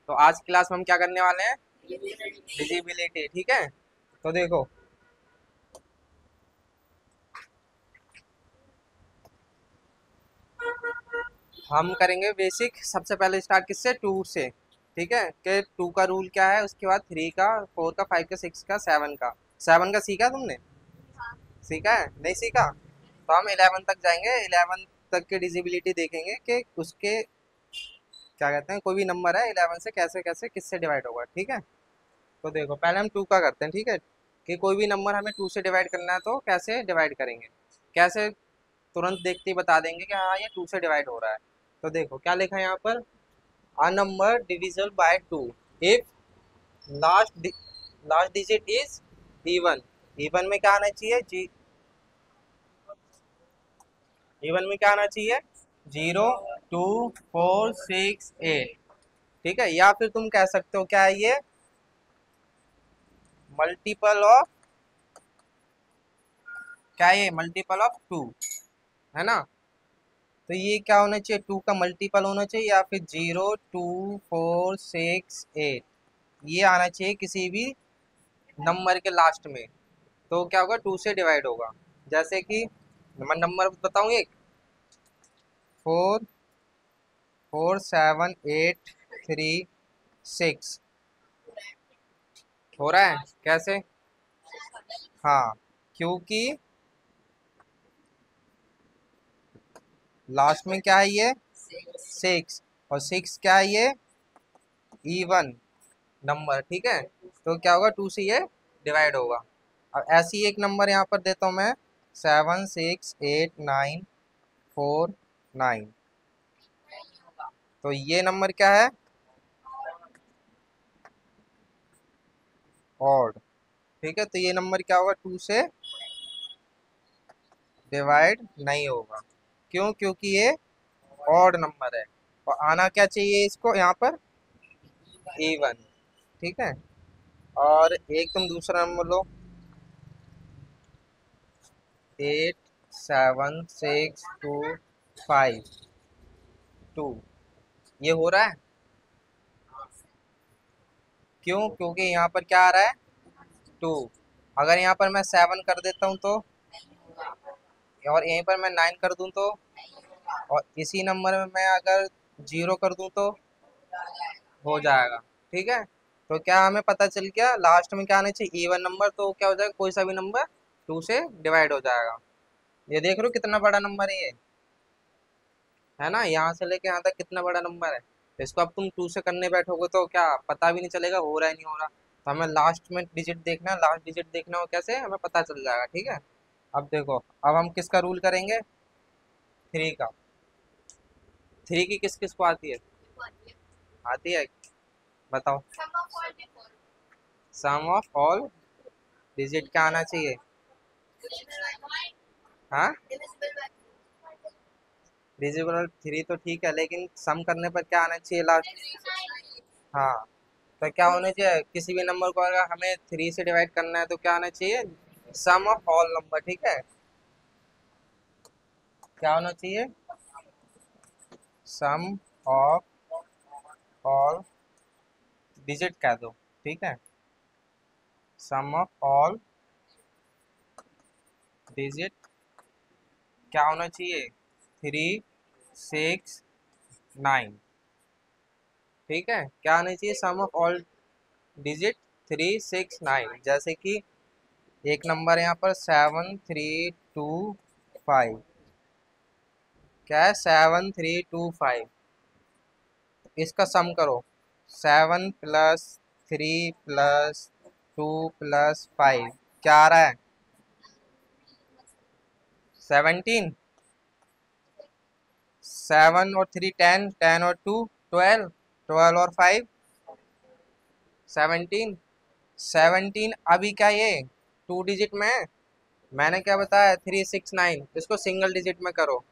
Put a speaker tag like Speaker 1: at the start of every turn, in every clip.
Speaker 1: तो आज क्लास में हम क्या करने वाले हैं? डिजिबिलिटी। ठीक है, तो देखो हम करेंगे बेसिक। सबसे पहले स्टार्ट किससे? टू से। ठीक है, कि टू का रूल क्या है, उसके बाद थ्री का, फोर का, फाइव का, सिक्स का, सेवन का। सेवन का सीखा तुमने? सीखा है? नहीं सीखा? तो हम 11 तक जाएंगे। 11 तक की डिजिबिलिटी देखेंगे कि उसके क्या कहते हैं, कोई भी नंबर है 11 से कैसे कैसे किससे डिवाइड होगा। ठीक है, तो देखो पहले हम टू का करते हैं। ठीक है, कि कोई भी नंबर हमें टू से डिवाइड करना है तो कैसे डिवाइड करेंगे, कैसे तुरंत देखते ही बता देंगे कि हाँ ये टू से डिवाइड हो रहा है। तो देखो क्या लिखा है यहाँ पर, a number divisible by 2 if last last digit is even। even में क्या आना चाहिए? जी, even में क्या आना चाहिए? 0 2 4 6 8। ठीक है, या फिर तुम कह सकते हो क्या है ये, मल्टीपल ऑफ, क्या है ये? मल्टीपल ऑफ टू, है ना? तो ये क्या होना चाहिए? टू का मल्टीपल होना चाहिए, या फिर 0 2 4 6 8 ये आना चाहिए किसी भी नंबर के लास्ट में। तो क्या होगा? टू से डिवाइड होगा। जैसे कि मैं नंबर बताऊं एक, 4 4 7 8 3 6। हो रहा है कैसे? हाँ, क्योंकि लास्ट में क्या है ये? सिक्स। और सिक्स क्या है ये? Even number. ठीक है, तो क्या होगा? टू से ये डिवाइड होगा। अब ऐसी एक नंबर यहाँ पर देता हूँ मैं, 7 6 8 9 4 9। तो ये नंबर क्या है? ऑड। ठीक है, तो ये नंबर क्या होगा? टू से डिवाइड नहीं होगा। क्यों? क्योंकि ये ऑड नंबर है। और आना क्या चाहिए इसको यहाँ पर? इवन। ठीक है, और एक तुम दूसरा नंबर लो, 8 7 6 2 5 2। ये हो रहा है? क्यों? क्योंकि यहाँ पर क्या आ रहा है? टू। अगर यहाँ पर मैं 7 कर देता हूँ तो, और यहीं पर मैं 9 कर दूँ तो, और इसी नंबर में मैं अगर 0 कर दूँ तो हो जाएगा। ठीक है, तो क्या हमें पता चल गया? लास्ट में क्या आना चाहिए? Even number. तो क्या हो जाएगा? कोई सा भी नंबर टू से डिवाइड हो जाएगा। ये देख रहे हो कितना बड़ा नंबर है ये, है ना? यहाँ से लेके यहाँ तक कितना बड़ा नंबर है। इसको अब तुम टू से करने बैठोगे तो क्या पता भी नहीं चलेगा हो रहा है नहीं हो रहा। तो हमें लास्ट में डिजिट देखना है, लास्ट डिजिट देखना हो कैसे हमें पता चल जाएगा। ठीक है, अब देखो, अब हम किसका रूल करेंगे? थ्री का। थ्री की किस किस को आती है? आती है? बताओ। सम ऑफ ऑल डिजिट क्या आना चाहिए? हाँ, डिजिबल थ्री तो ठीक है, लेकिन सम करने पर क्या आना चाहिए लास्ट? हाँ, तो क्या होना चाहिए? किसी भी नंबर को अगर हमें थ्री से डिवाइड करना है तो क्या आना चाहिए? सम ऑफ ऑल नंबर। ठीक है, क्या होना चाहिए? सम ऑफ ऑल डिजिट कह दो। ठीक है, सम ऑफ ऑल डिजिट क्या होना चाहिए? 3 6 9। ठीक है, क्या आना चाहिए? सम ऑफ ऑल डिजिट 3 6 9। जैसे कि एक नंबर यहाँ पर 7 3 2 5। क्या है? 7 3 2 5। इसका सम करो, 7 + 3 + 2 + 5 क्या आ रहा है? 17। 7 और 3 10, 10 और 2 12, 12 और 5 17। 17 अभी क्या ये टू डिजिट में है? मैंने क्या बताया? 3 6 9। इसको सिंगल डिजिट में करो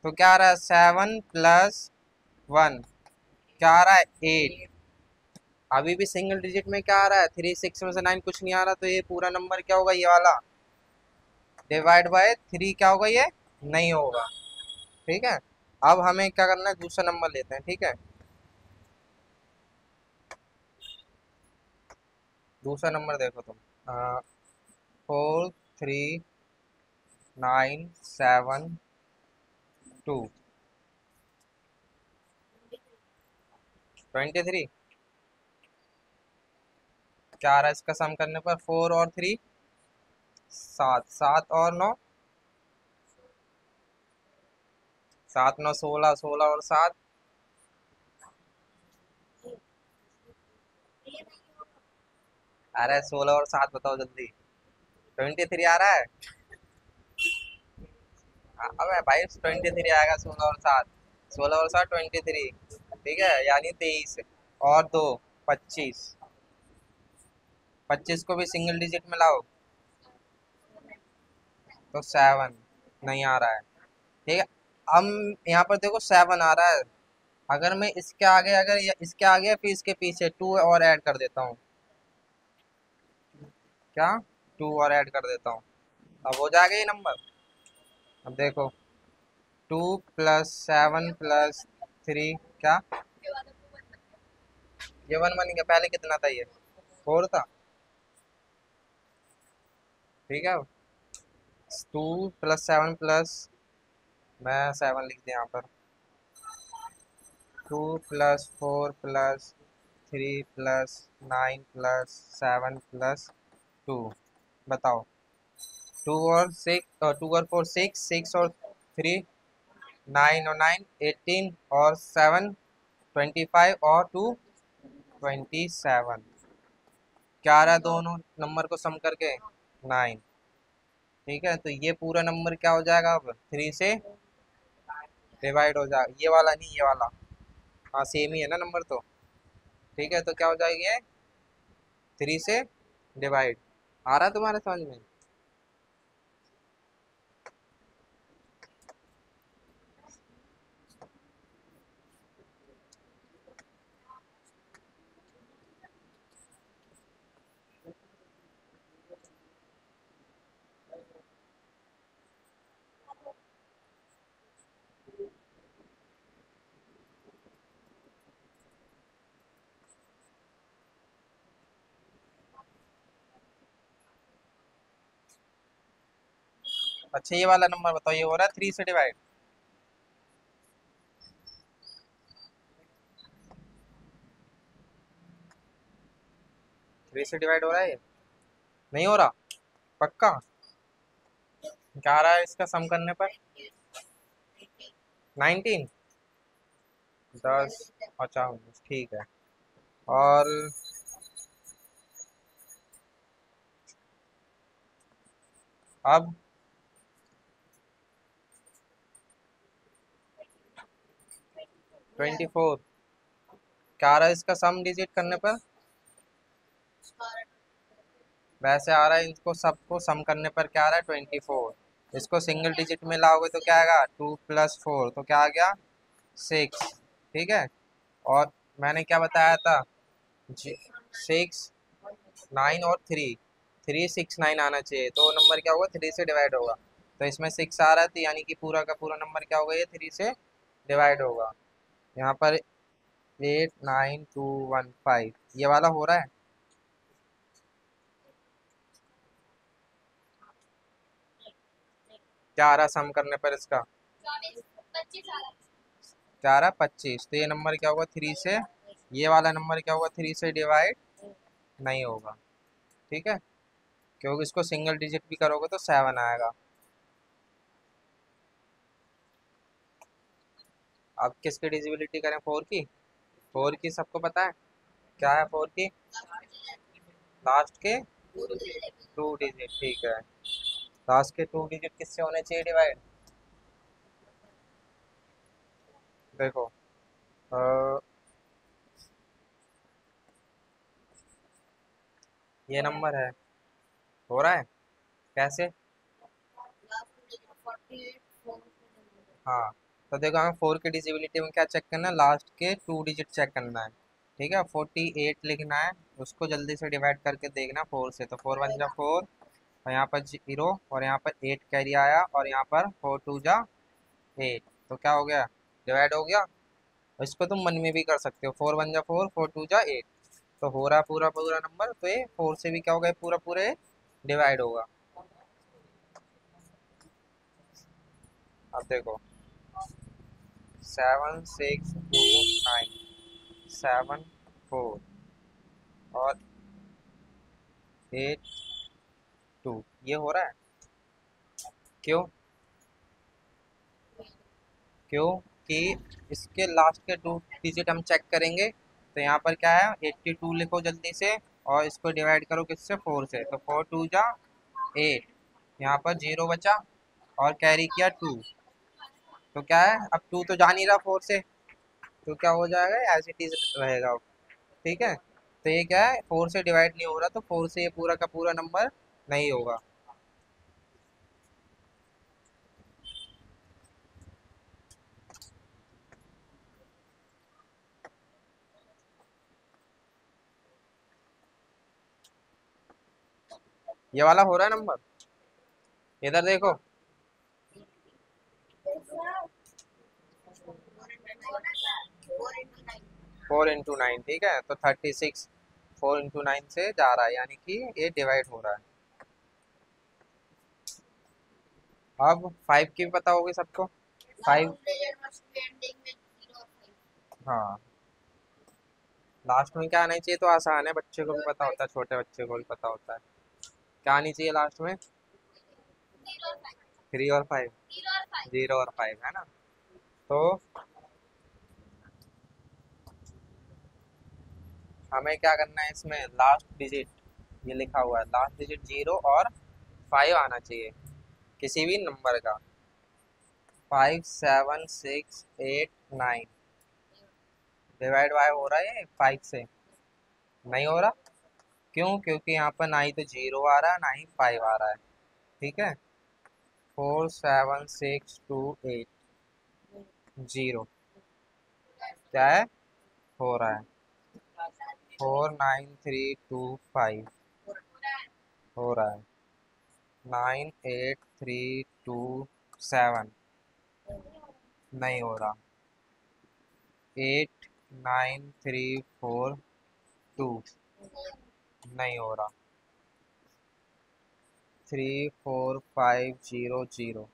Speaker 1: तो क्या आ रहा है? 7 + 1 क्या आ रहा है? 8। अभी भी सिंगल डिजिट में क्या आ रहा है? 3 6 में से 9 कुछ नहीं आ रहा, तो ये पूरा नंबर क्या होगा? ये वाला डिवाइड बाय थ्री क्या होगा? ये नहीं होगा। ठीक है, अब हमें क्या करना है? दूसरा नंबर लेते हैं। ठीक है, दूसरा नंबर देखो तुम। 43972। 23। क्या आ रहा है इसका सम करने पर? 4 और 3 7, 7 और 9 7 9 16, 16 और 7। अरे 16 और 7 बताओ जल्दी। 23 आ रहा है। अबे भाई 23 आएगा। 16 और 7, 16 और 7 23। ठीक है, यानी 23 और 2 25। 25 को भी सिंगल डिजिट में लाओ तो 7 नहीं आ रहा है। ठीक है, हम यहाँ पर देखो 7 आ रहा है। अगर मैं इसके आगे, अगर इसके आगे फिर इसके पीछे 2 और ऐड कर देता हूँ। क्या? 2 और ऐड कर देता हूँ, अब हो जाएगा ये नंबर। अब देखो 2 + 7 + 3 क्या? ये 1 बन गया। पहले कितना था ये? 4 था। ठीक है, 2 + 7 प्लस, मैं 7 लिख दिया यहाँ पर। 2 + 4 + 3 + 9 + 7 + 2। बताओ। 2 और 4 6, 6 और 3 9 और 9 18 और 7 25 और 2 27। क्या आ रहा है दोनों नंबर को सम करके? 9। ठीक है, तो ये पूरा नंबर क्या हो जाएगा? अब 3 से डिवाइड हो जाएगा। ये वाला नहीं, ये वाला। हाँ सेम ही है ना नंबर तो। ठीक है, तो क्या हो जाएगी ये? 3 से डिवाइड। आ रहा है तुम्हारे समझ में? अच्छा ये वाला नंबर बताओ, ये हो रहा है 3 से डिवाइड? 3 से डिवाइड हो रहा है ये? नहीं हो रहा? पक्का? क्या आ रहा है इसका सम करने पर? 19। 10। अच्छा 19, ठीक है। और अब 24। क्या आ रहा है इसका सम डिजिट करने पर? वैसे आ रहा है, इनको सबको सम करने पर क्या आ रहा है? 24। इसको सिंगल डिजिट में लाओगे तो क्या आएगा? 2 + 4 तो क्या आ गया? 6। ठीक है, और मैंने क्या बताया था? 6 9 और 3। 3 6 9 आना चाहिए, तो नंबर क्या होगा? 3 से डिवाइड होगा। तो इसमें 6 आ रहा है, तो यानी कि पूरा का पूरा नंबर क्या होगा? ये 3 से डिवाइड होगा। यहाँ पर 89215 ये वाला हो रहा है। क्या आ रहा है सम करने पर इसका? क्या आ रहा है? 25। तो ये नंबर क्या होगा? 3 से, ये वाला नंबर क्या होगा? 3 से डिवाइड नहीं होगा। ठीक है, क्योंकि इसको सिंगल डिजिट भी करोगे तो 7 आएगा। अब किसकी डिजिबिलिटी करें? 4 की। 4 की सबको पता है क्या है? 4 की लास्ट के 2 डिजिट। ठीक है, लास्ट के 2 डिजिट किससे होने चाहिए डिवाइड? देखो अ, ये नंबर है, हो रहा है कैसे? हाँ, तो देखो हमें 4 की डिजिबिलिटी में क्या चेक करना है? लास्ट के 2 डिजिट चेक करना है। ठीक है, 48 लिखना है। उसको जल्दी से डिवाइड करके देखना 4 से, तो 4 1 जा 4, और यहाँ पर 0, और यहाँ पर 8 कैरी आया, और यहाँ पर 4 2 जा 8। तो क्या हो गया? डिवाइड हो गया। इसको तुम मन में भी कर सकते हो, 4 1 जा 4, 4 2 जा 8। तो हो रहा पूरा पूरा नंबर, तो ये 4 से भी क्या होगा, पूरा पूरे डिवाइड होगा। अब देखो 7 6 2 9 7 4 और 8 2, ये हो रहा है। क्यों? क्योंकि इसके लास्ट के 2 डिजिट हम चेक करेंगे, तो यहाँ पर क्या है, 82 लिखो जल्दी से, और इसको डिवाइड करो किससे, 4 से, तो 4 2 जा 8, यहाँ पर 0 बचा और कैरी किया 2, तो क्या है, अब 2 तो जा नहीं रहा 4 से, तो क्या हो जाएगा, एज इट इज रहेगा। ठीक है, तो ये क्या है, 4 से डिवाइड नहीं हो रहा, तो 4 से ये पूरा का पूरा नंबर नहीं होगा। ये वाला हो रहा है नंबर, इधर देखो। 4 into 9, ठीक है, तो 36 4 into 9 से जा रहा है, यानी कि ये डिवाइड हो रहा है। अब 5 की भी पता होगी सबको, 5। हाँ, लास्ट में क्या आना चाहिए, तो आसान है, बच्चे को भी पता होता है, छोटे बच्चे को भी पता होता है। क्या आनी चाहिए लास्ट में, 3 और 5, 0 और 5, है ना। तो हमें क्या करना है, इसमें लास्ट डिजिट, ये लिखा हुआ है लास्ट डिजिट 0 और 5 आना चाहिए किसी भी नंबर का। 5 7 6 8 9 डिवाइड बाय हो रहा है 5 से, नहीं हो रहा। क्यों? क्योंकि यहाँ पर ना ही तो 0 आ रहा है, ना ही 5 आ रहा है। ठीक है, 4 7 6 2 8 0 क्या है, हो रहा है। 4 9 3 2 5 हो रहा है। 9 8 3 2 7 नहीं हो रहा। 8 9 3 4 2 नहीं हो रहा। 3 4 5 0 0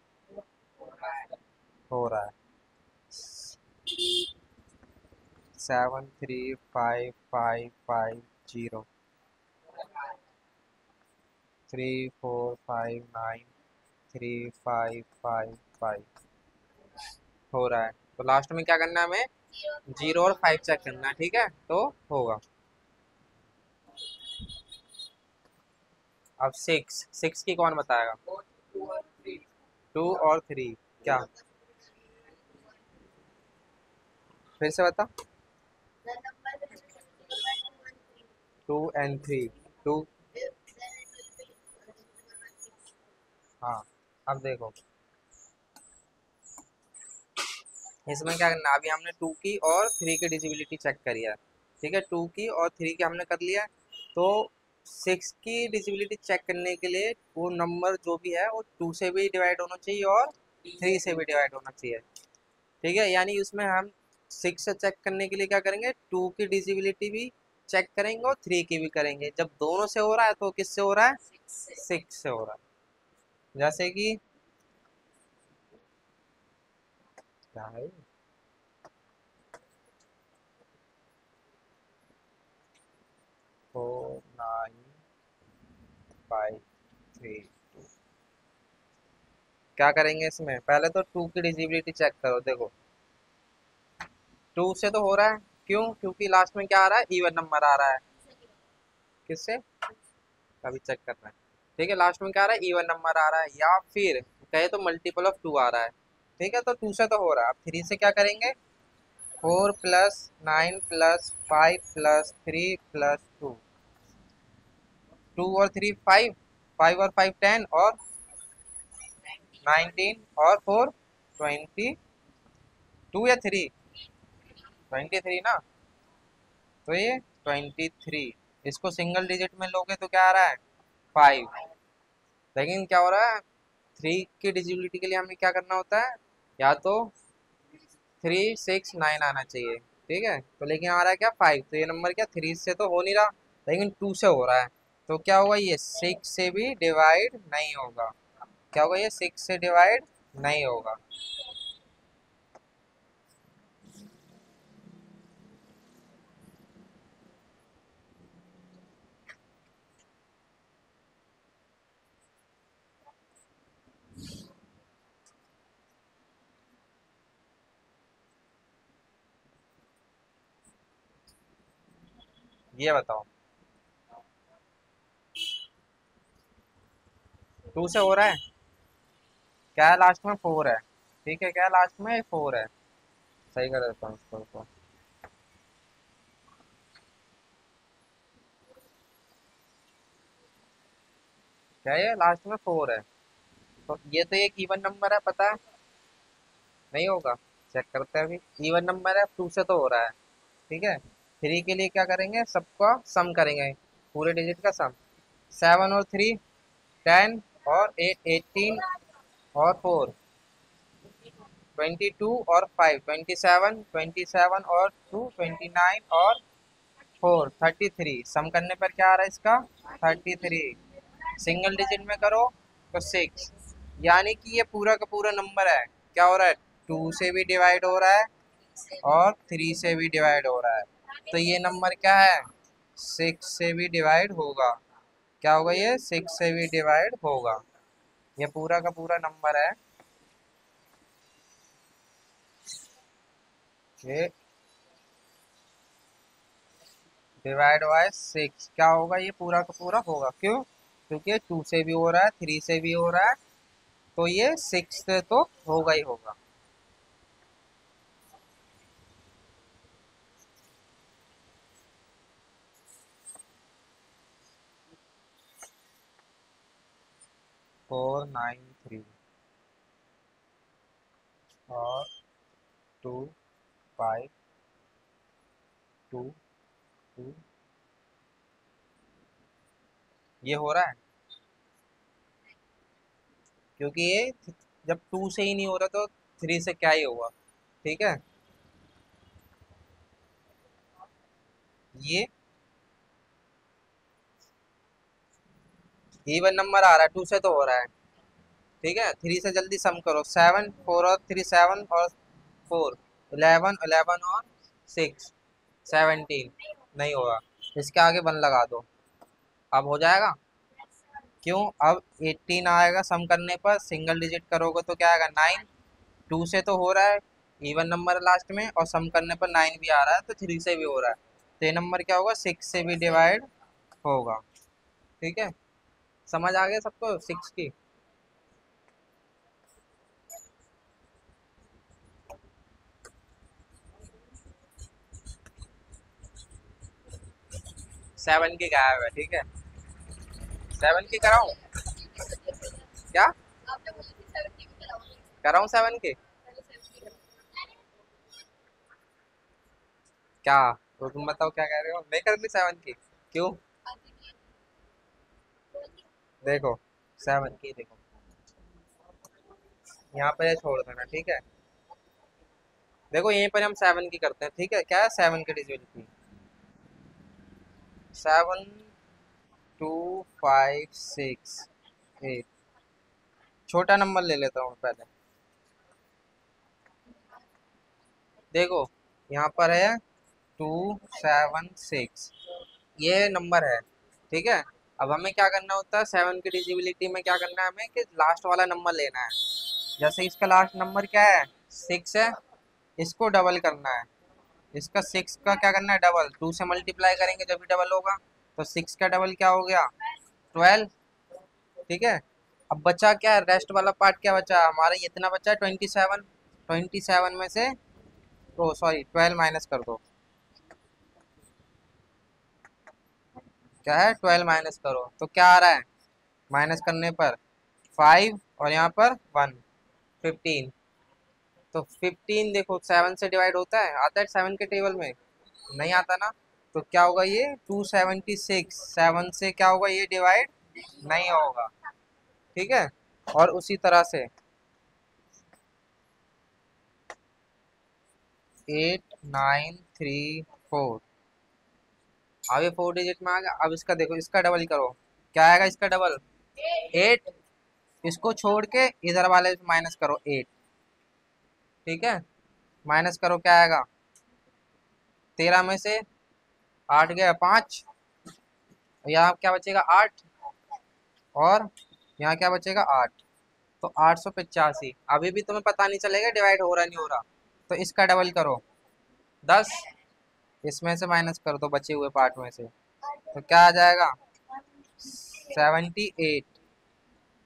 Speaker 1: हो रहा है। 7 3 5 5 5 0 3 4 5 9 3 5 5 5 हो रहा है। तो लास्ट में क्या करना है हमें, 0 और 5 चेक करना है, ठीक है, तो होगा। अब 6 की कौन बताएगा, 2 और 3 क्या, फिर से बता। 2 and 3 2। हाँ, अब देखो इसमें क्या करना है, अभी हमने 2 की और 3 की डिजिबिलिटी चेक करी है। ठीक है, 2 की और 3 की हमने कर लिया है। तो 6 की डिजिबिलिटी चेक करने के लिए वो नंबर जो भी है वो 2 से भी डिवाइड होना चाहिए और 3 से भी डिवाइड होना चाहिए। ठीक है, यानी उसमें हम 6 से चेक करने के लिए क्या करेंगे, 2 की डिजिबिलिटी भी चेक करेंगे और 3 की भी करेंगे। जब दोनों से हो रहा है तो किससे हो रहा है, 6 से हो रहा है। जैसे कि क्या है, 4 9 5 3 क्या करेंगे इसमें, पहले तो 2 की डिजिबिलिटी चेक करो। देखो 2 से तो हो रहा है, क्यों, क्योंकि लास्ट में क्या आ रहा है, इवन नंबर आ रहा है। किससे, अभी चेक करना है। ठीक है, लास्ट में क्या आ रहा है, इवन नंबर आ रहा है, या फिर कहे तो मल्टीपल ऑफ 2 आ रहा है। ठीक है, तो 2 से तो हो रहा है। अब 3 से क्या करेंगे, 4 + 9 + 5 + 3 + 2, 2 और 3 5, 5 और 5 10 और 19 और 4 22 या 3 23 ना, तो ये 23। इसको सिंगल डिजिट में लोगे तो क्या आ रहा है, 5। लेकिन क्या हो रहा है, 3 की डिजिबिलिटी के लिए हमें क्या करना होता है, या तो 3 6 9 आना चाहिए। ठीक है, तो लेकिन आ रहा है क्या 5, तो ये नंबर क्या 3 से तो हो नहीं रहा, लेकिन 2 से हो रहा है। तो क्या होगा, ये 6 से भी डिवाइड नहीं होगा। क्या होगा, ये 6 से डिवाइड नहीं होगा। ये बताओ, 2 से हो रहा है, क्या है लास्ट में 4 है। ठीक है, क्या है लास्ट में 4 है। सही कर देता हूँ इसको तो। क्या है, लास्ट में 4 है, तो ये तो एक इवन नंबर है, पता है। नहीं होगा, चेक करते हैं अभी। इवन नंबर है, 2 से तो हो रहा है। ठीक है, 3 के लिए क्या करेंगे, सबका सम करेंगे, पूरे डिजिट का सम। 7 और 3 10, और 8 18, और 4 22, और 5 27, 27 और 2 29, और 4 33। सम करने पर क्या आ रहा है इसका 33। सिंगल डिजिट में करो तो 6, यानी कि ये पूरा का पूरा नंबर है, क्या हो रहा है, 2 से भी डिवाइड हो रहा है और 3 से भी डिवाइड हो रहा है। तो ये नंबर क्या है, 6 से भी डिवाइड होगा। क्या होगा, ये 6 से भी डिवाइड होगा। ये पूरा का पूरा नंबर है, ये डिवाइड बाय 6 क्या होगा, ये पूरा का पूरा होगा। क्यों, क्योंकि 2 से भी हो रहा है, 3 से भी हो रहा है, तो ये 6 से तो होगा ही होगा। 493 और 2 5 2 2, ये हो रहा है, क्योंकि ये जब 2 से ही नहीं हो रहा तो 3 से क्या ही होगा। ठीक है, ये इवन नंबर आ रहा है, 2 से तो हो रहा है। ठीक है, 3 से जल्दी सम करो, 7 4 और 3 7 और 4 11 11 और 6 17, नहीं होगा। इसके आगे 1 लगा दो, अब हो जाएगा। क्यों, अब 18 आएगा सम करने पर, सिंगल डिजिट करोगे तो क्या आएगा 9। 2 से तो हो रहा है, इवन नंबर लास्ट में, और सम करने पर 9 भी आ रहा है, तो 3 से भी हो रहा है, तो ये नंबर क्या होगा, 6 से भी डिवाइड होगा। ठीक है, समझ आ गया सबको 6 की। 7 की गायब है, ठीक है। 7 की कराऊं, क्या कराऊं 7 की, क्या, तो तुम बताओ क्या कह रहे हो, मैं कर दी 7 की। क्यों, देखो 7 की, देखो यहाँ पर ये छोड़ देना, ठीक है। देखो यहीं पर हम 7 की करते हैं, ठीक है। क्या है 7 की डिजिट, 7 2 5 6 8। छोटा नंबर ले लेता हूँ पहले, देखो यहाँ पर है 2 7 6, ये नंबर है। ठीक है, अब हमें क्या करना होता है, 7 की डिजिबिलिटी में क्या करना है हमें, कि लास्ट वाला नंबर लेना है। जैसे इसका लास्ट नंबर क्या है 6 है, इसको डबल करना है। इसका 6 का क्या करना है, डबल, 2 से मल्टीप्लाई करेंगे जब भी डबल होगा, तो 6 का डबल क्या हो गया 12। ठीक है, अब बचा क्या है, रेस्ट वाला पार्ट क्या बचा हमारा, इतना बचा 27। 27 में से, ओ सॉरी 12 माइनस कर दो। क्या है, 12 माइनस करो तो क्या आ रहा है, माइनस करने पर 5, और यहाँ पर 1 15। तो 15 देखो 7 से डिवाइड होता है, आता है 7 के टेबल में, नहीं आता ना। तो क्या होगा, ये 276 7 से क्या होगा, ये डिवाइड नहीं होगा। ठीक है, और उसी तरह से 8 934। अब ये 4 डिजिट में आ गया। अब इसका देखो, इसका डबल करो, क्या आएगा इसका डबल? 8। इसको छोड़ के इधर वाले से माइनस करो 8। ठीक है, माइनस करो, क्या आएगा? 13 में से 8 गया 5, यहाँ क्या बचेगा? 8। और यहाँ क्या बचेगा? 8। तो 885। अभी भी तुम्हें पता नहीं चलेगा डिवाइड हो रहा नहीं हो रहा। तो इसका डबल करो 10, इसमें से माइनस कर दो बचे हुए पार्ट में से, तो क्या आ जाएगा? 78।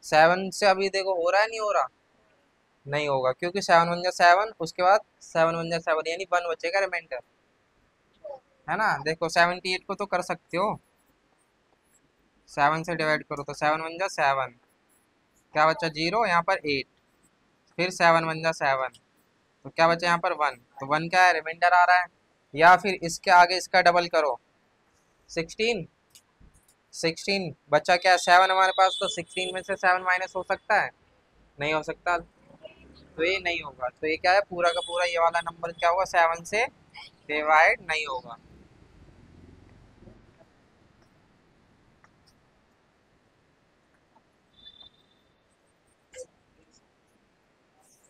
Speaker 1: 7 से अभी देखो हो रहा है नहीं हो रहा? नहीं होगा, क्योंकि 7 1 7, उसके बाद 7 1 7, यानी 1 बचेगा रिमाइंडर, है ना? देखो 78 को तो कर सकते हो, 7 से डिवाइड करो तो 7 1 7, क्या बचा? 0, यहाँ पर 8, फिर 7 1 7, तो क्या बचा यहाँ पर? 1। तो 1 क्या है? रिमाइंडर आ रहा है। या फिर इसके आगे इसका डबल करो, 16। 16 बचा क्या? 7 हमारे पास, तो 16 में से 7 माइनस हो सकता है? नहीं हो सकता, तो ये नहीं होगा। तो ये क्या है? पूरा का पूरा ये वाला नंबर क्या होगा? 7 से डिवाइड नहीं होगा।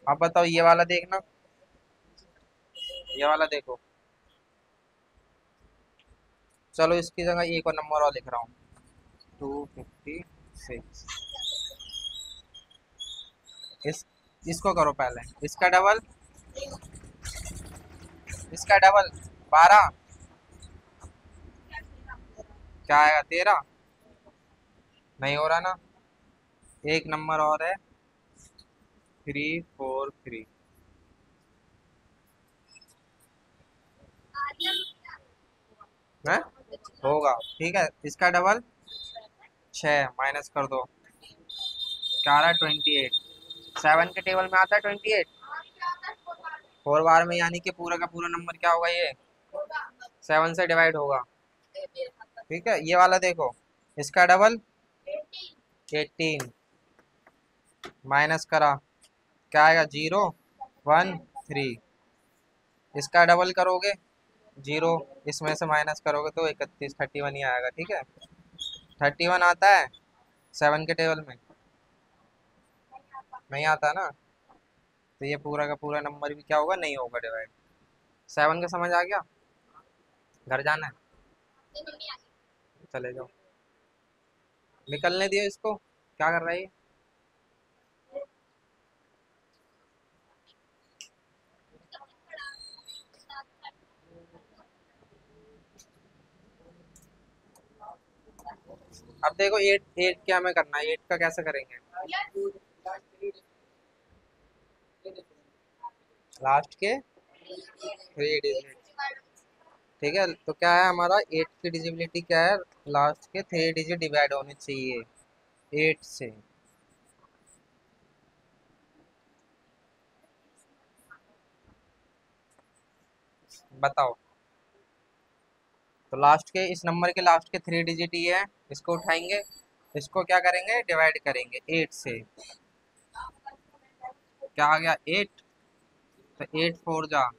Speaker 1: अब बताओ ये वाला देखना, ये वाला देखो। चलो इसकी जगह एक और नंबर और लिख रहा हूँ, 256। इस इसको करो पहले, इसका डबल, इसका डबल 12, क्या आएगा? 13। नहीं हो रहा ना? एक नंबर और है, 343। है, होगा। ठीक है, इसका डबल 6, माइनस कर दो, क्या आ रहा है? 28। 7 के टेबल में आता है 28, 4 बार में, यानी कि पूरा का पूरा नंबर क्या होगा? ये 7 से डिवाइड होगा। ठीक है, ये वाला देखो, इसका डबल 18, माइनस करा, क्या आएगा? 0 1 3। इसका डबल करोगे 0, इसमें से माइनस करोगे तो 31 31 ही आएगा। ठीक है, 31 आता है 7 के टेबल में? नहीं आता ना? तो ये पूरा का पूरा नंबर भी क्या होगा? नहीं होगा डिवाइड। 7 का समझ आ गया? घर जाना है? चले जाओ, निकलने दियो इसको, क्या कर रहा है ये? अब देखो 8 8 क्या हमें करना है, 8 का कैसे करेंगे? लास्ट के 3 डिजिट। ठीक है, तो क्या है हमारा 8 की डिजिबिलिटी? क्या है? लास्ट के 3 डिजिट डिवाइड होने चाहिए 8 से। बताओ, तो लास्ट के इस नंबर के लास्ट के 3 डिजिट ही है, इसको उठाएंगे, इसको क्या करेंगे? डिवाइड करेंगे 8 से। क्या आ गया? 8। तो 8 4 जा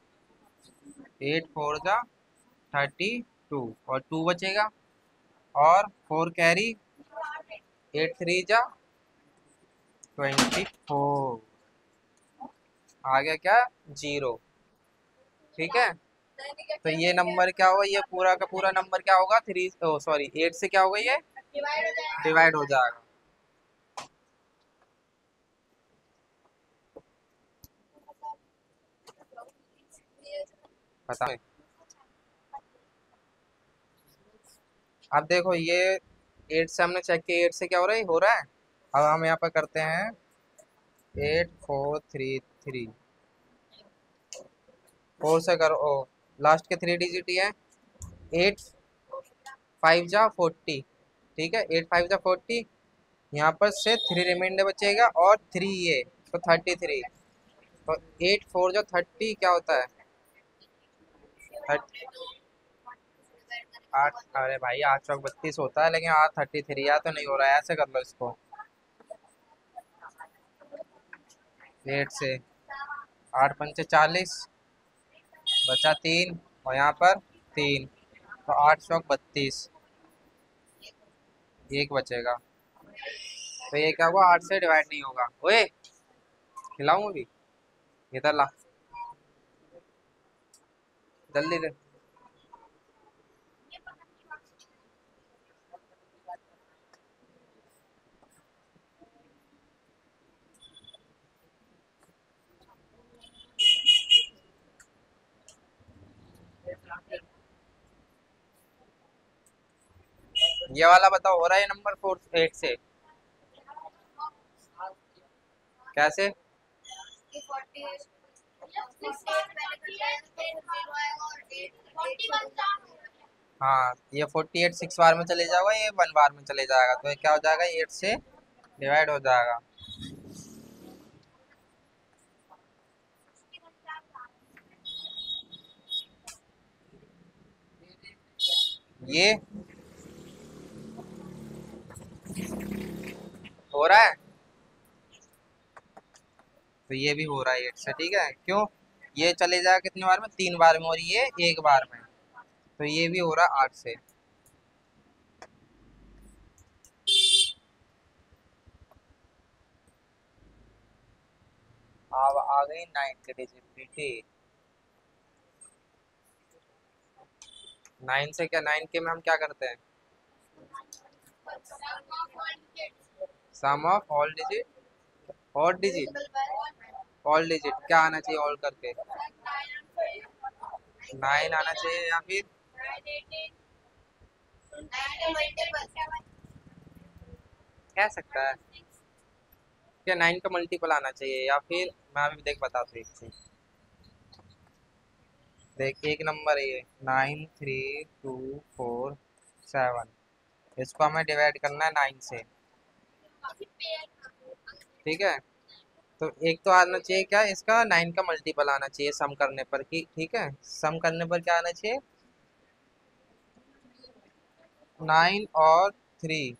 Speaker 1: 32, और 2 बचेगा, और 4 कैरी, 8 3 जा 24, आ गया क्या? 0। ठीक है, तो ये नंबर क्या होगा? ये पूरा का पूरा नंबर क्या होगा? 3, ओ सॉरी, 8 से क्या होगा? ये डिवाइड हो जाएगा। बताओ, अब देखो ये 8 से हमने चेक किया, 8 से क्या हो रहा है? हो रहा है। अब हम यहाँ पर करते हैं 8433, 4 से करो, ओ लास्ट के 3 डिजिट ही है, 8 5 जा 40। ठीक है, 8 5 जा 40, यहाँ पर से 3 रिमाइंडर बचेगा, और 3 ये, तो 33। तो 8 4 जो 30 क्या होता है? 8, अरे भाई 8 चौक 32 होता है, लेकिन 33 या तो नहीं हो रहा है, ऐसे कर लो इसको, 8 से 8 पंचे 40, बचा 3 और यहाँ पर 3, तो 8 चौक 32, एक बचेगा। तो ये क्या होगा, 8 से डिवाइड नहीं होगा। ओए खिलाऊं अभी, इधर ला, जल्दी दे। ये वाला बताओ, हो रहा है नंबर 8 से कैसे? हाँ, ये 48 6 बार में चले जाएगा, ये 1 बार में चले जाएगा, तो ये क्या हो जाएगा, 8 से डिवाइड हो जाएगा। ये हो रहा है, तो ये भी हो रहा है 8 से, ठीक है। क्यों, ये चले जाएगा कितनी बार में, 3 बार में, और ये 1 बार में, तो ये भी हो रहा है 8 से। अब आ गई 9 के डिजिट बेटे। 9 से क्या, 9 के में हम क्या करते हैं, सम ऑफ ऑल डिजिट, और डिजिट, ऑल डिजिट क्या आना चाहिए, ऑल करके 9 आना चाहिए, या फिर कह सकता है क्या 9 का मल्टीपल आना चाहिए, या फिर मैं अभी देख बताता हूँ एक चीज। देख, एक नंबर है ये 9 3 2 4 7, इसको हमें डिवाइड करना है 9 से, ठीक है। तो एक तो आना चाहिए क्या, इसका 9 का मल्टीपल आना चाहिए सम करने पर, की ठीक है, सम करने पर क्या आना चाहिए, 9 और 3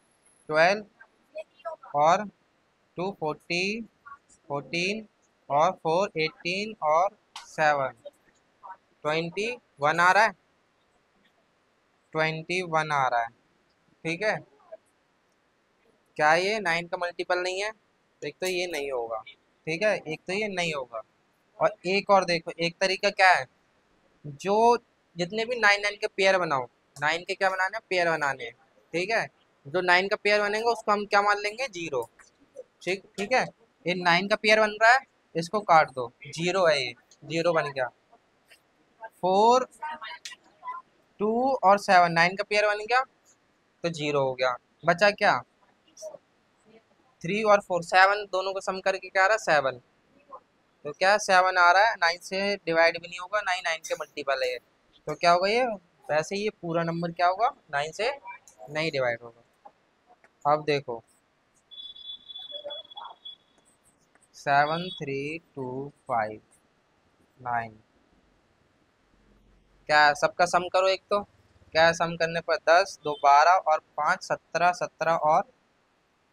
Speaker 1: 12, और 2 14, 14 और 4 18, और 7 21 आ रहा है, 21 आ रहा है, ठीक है। क्या ये 9 का मल्टीपल नहीं है, एक तो ये नहीं होगा, ठीक है, एक तो ये नहीं होगा। और एक और देखो, एक तरीका क्या है, जो जितने भी 9 के पेयर बनाओ, 9 के क्या बनाने हैं, पेयर बनाने हैं, ठीक है। जो 9 का पेयर बनेगा उसको हम क्या मान लेंगे, 0, ठीक, ठीक है। ये 9 का पेयर बन रहा है, इसको काट दो, 0 है ये, 0 बन गया। 4 2 और 7, 9 का पेयर बन गया, तो 0 हो गया। बचा क्या, 3 और 4, 7 दोनों को सम करके क्या आ रहा है, 7, तो क्या 7 आ रहा है, 9 से डिवाइड भी नहीं होगा, 9 9 के मल्टीपल है, तो क्या होगा ये, वैसे ही ये पूरा नंबर क्या होगा, 9 से नहीं डिवाइड होगा। अब देखो 7 3 2 5 9, क्या है, सबका सम करो एक तो, क्या है, सम करने पर 10 2 12 और 5 17, 17 और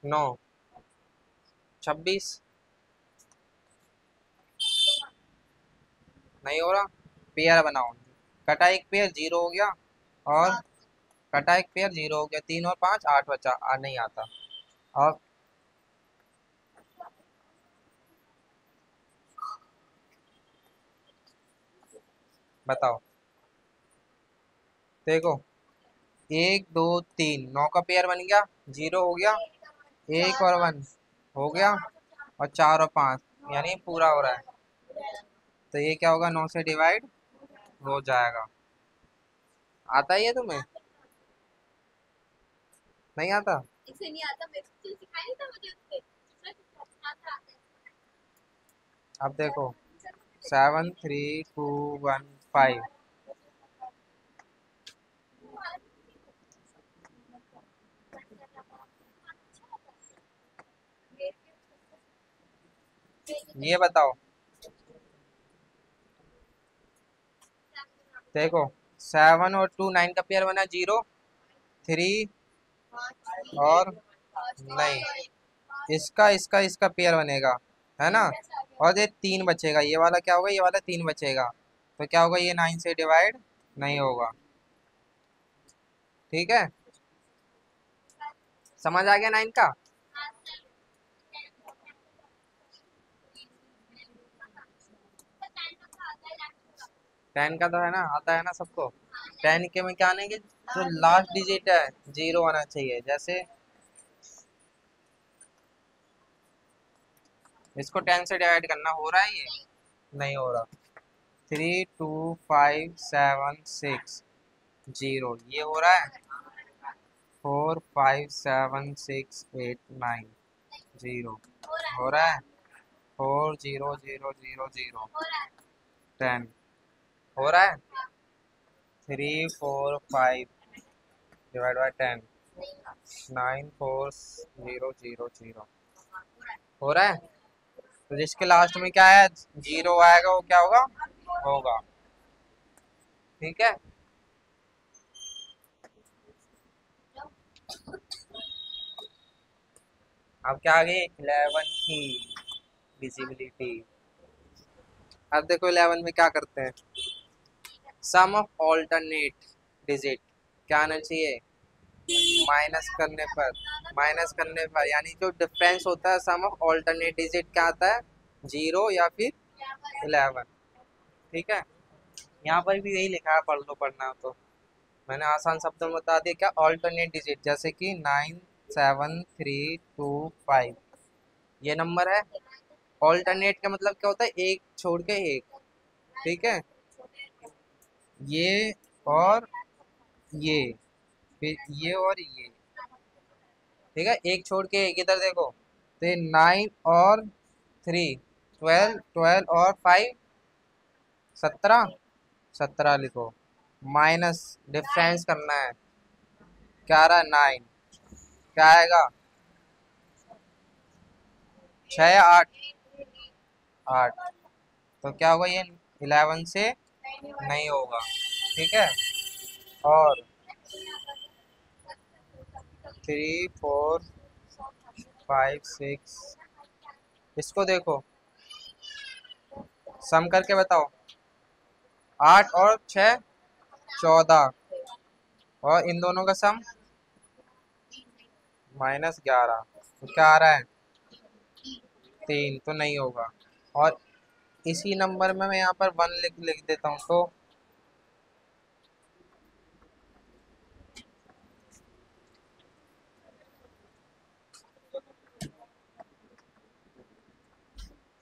Speaker 1: 9 26, नहीं हो रहा, पेयर बनाओ, कटा एक पेयर 0 हो गया, और कटा एक पेयर 0 हो गया, 3 और 5 8 बचा, नहीं आता। अब बताओ, देखो 1 2 3, 9 का पेयर बन गया, 0 हो गया, 1 और 1 हो गया, और 4 और 5, यानी पूरा हो रहा है, तो ये क्या होगा, 9 से डिवाइड हो जाएगा। आता ही है तुम्हें, नहीं आता, इसे नहीं आता, मेरे को सिखाया नहीं था मुझे उससे। अब देखो 7 3 2 1 5, ये बताओ, देखो 7 और 2, 9 का पेयर बना, 0 3 और नहीं, इसका इसका इसका पेयर बनेगा, है ना, और ये 3 बचेगा, ये वाला क्या होगा, ये वाला 3 बचेगा, तो क्या होगा, ये 9 से डिवाइड नहीं होगा। ठीक है, समझ आ गया 9 का? 10 का तो है ना, आता है ना सबको। 10 के में क्या आने के, जो लास्ट डिजिट है 0 आना चाहिए। जैसे इसको 10 से डिवाइड करना, हो रहा है ये? नहीं हो रहा। 3 2 5 7 6 0, ये हो रहा है। 4 5 7 6 8 9 0 हो रहा है। 4 0 0 0 0 10 हो रहा है। 3 4 5 डिवाइड बाय 10, 9 4 0 0 0 हो रहा है। तो जिसके लास्ट में क्या है, 0 आएगा, वो क्या होगा, होगा। ठीक है, अब क्या आगे 11 की विजिबिलिटी। अब देखो 11 में क्या करते हैं, सम ऑफ ऑल्टरनेट डिजिट क्या आना चाहिए, माइनस करने पर यानी जो डिफरेंस होता है सम ऑफ ऑल्टरनेट डिजिट क्या आता है, 0 या फिर 11। ठीक है, यहाँ पर भी यही लिखा है, पढ़ लो, पढ़ना हो तो। मैंने आसान शब्दों में बता दिया क्या, ऑल्टरनेट डिजिट, जैसे कि 9 7 3 2 5 ये नंबर है। ऑल्टरनेट का मतलब क्या होता है, एक छोड़ के एक। ठीक है, ये और ये, फिर ये और ये। ठीक है, एक छोड़ के एक, इधर देखो, तो ये 9 और 3 12, 12 और 5 17, 17 लिखो। माइनस डिफरेंस करना है, क्या आ रहा है 9, क्या आएगा 6 8 8। तो क्या होगा, ये 11 से नहीं होगा। ठीक है, और 3 4 5 6, इसको देखो, सम करके बताओ। 8 और 6 14, और इन दोनों का सम -11, तो क्या आ रहा है 3, तो नहीं होगा। और इसी नंबर में मैं यहाँ पर 1 लिख देता हूँ, तो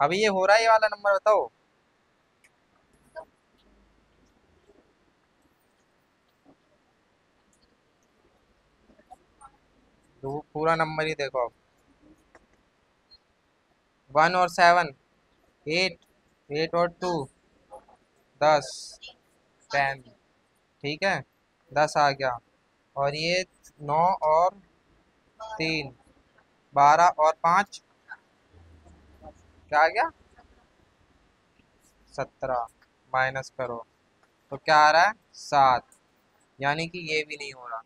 Speaker 1: अभी ये हो रहा है, ये वाला नंबर बताओ। तो पूरा नंबर ही देखो अब, 1 और 7 8, 8 और 2 10 10। ठीक है, 10 आ गया। और ये 9 और 3 12 और 5 क्या आ गया 17, माइनस करो, तो क्या आ रहा है 7, यानी कि ये भी नहीं हो रहा।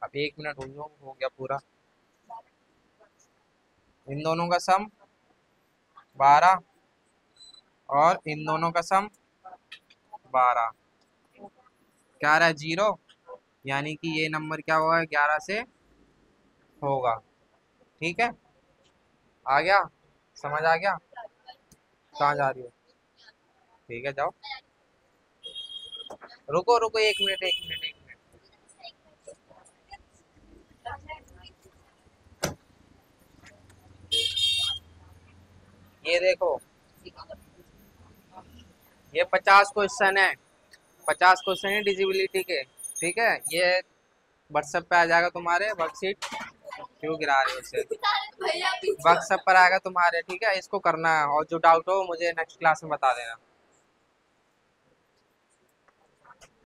Speaker 1: अब 1 मिनट हो गया पूरा। इन दोनों का सम 12, और इन दोनों का सम 12, क्या आ रहा है 0, यानी कि ये नंबर क्या होगा, 11 से होगा। ठीक है, आ गया, समझ आ गया। कहाँ जा रही हो, ठीक है जाओ। रुको रुको, 1 मिनट 1 मिनट 1 मिनट। ये देखो, ये 50 क्वेश्चन है, 50 क्वेश्चन है डिजिबिलिटी के। ठीक है, ये व्हाट्सएप पे आ जाएगा तुम्हारे, वर्कशीट। क्यों गिरा रहे हो उसे, व्हाट्सएप पर आएगा तुम्हारे। ठीक है, इसको करना है, और जो डाउट हो मुझे नेक्स्ट क्लास में बता देना।